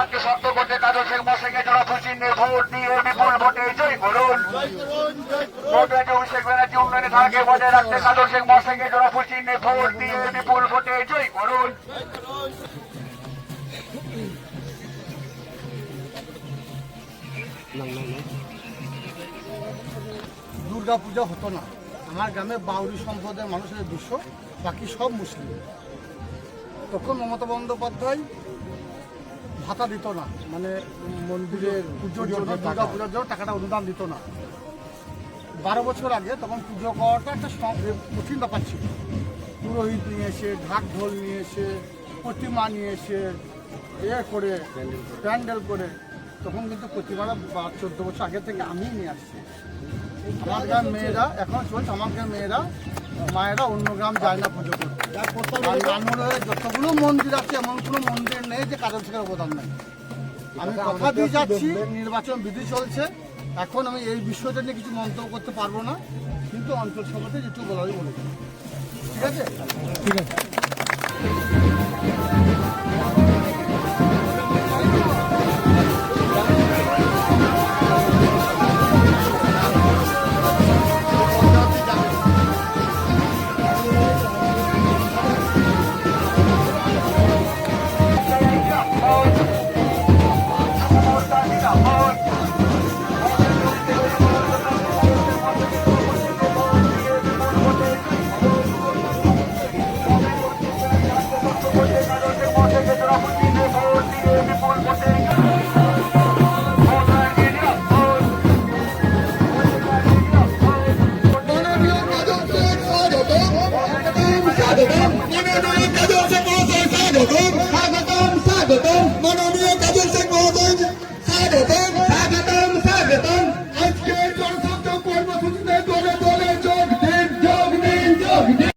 হাতকে শক্ত করতে কাজল শেখ মহাশয়কে জোড়াফুল চিহ্নে ভোট দিয়ে বিপুল ভোটে জয় করুন। শেখ ব্যানার্জি উন্নয়নের ধারাকে বজায় রাখতে কাজল শেখ মহাশয়কে জোড়াফুল চিহ্নে ভোট দিয়ে বিপুল ভোটে জয় করুন। দুর্গা পূজা হতো না, আমার গ্রামে বাউরি সম্প্রদায়ের মানুষের 200, বাকি সব মুসলিম। তখন মমতা বন্দ্যোপাধ্যায় ভাতা দিত না, মানে মন্দিরের পুজোর জন্য, দুর্গা পূজার জন্য টাকাটা অনুদান দিত না। 12 বছর আগে তখন পুজো করাটা একটা কঠিন ব্যাপার ছিল। পুরোহিত নিয়ে এসে, ঢাক ঢোল নিয়ে এসে, প্রতিমা নিয়ে এসে, করে প্যান্ডেল করে, তখন কিন্তু প্রতিমাটা 14 বছর আগে থেকে আমি নিয়ে আসছি। আমার গ্রাম মেয়েরা এখন চলছে, আমার গ্রাম মেয়েরা মায়েরা অন্য গ্রাম যায় না পুজো করতে। যতগুলো মন্দির আছে এমন কোনো মন্দির নেই যে কাজল শেখের অবদান নেই। আমি কথা দিয়ে যাচ্ছি, নির্বাচন বিধি চলছে, এখন আমি এই বিষয়টা নিয়ে কিছু মন্তব্য করতে পারবো না, কিন্তু অঞ্চল সভাতে যেটুকু বলারই বলেছি। ঠিক আছে, ঠিক আছে। স্বাগতম, স্বাগতম, স্বাগতম, স্বাগতম,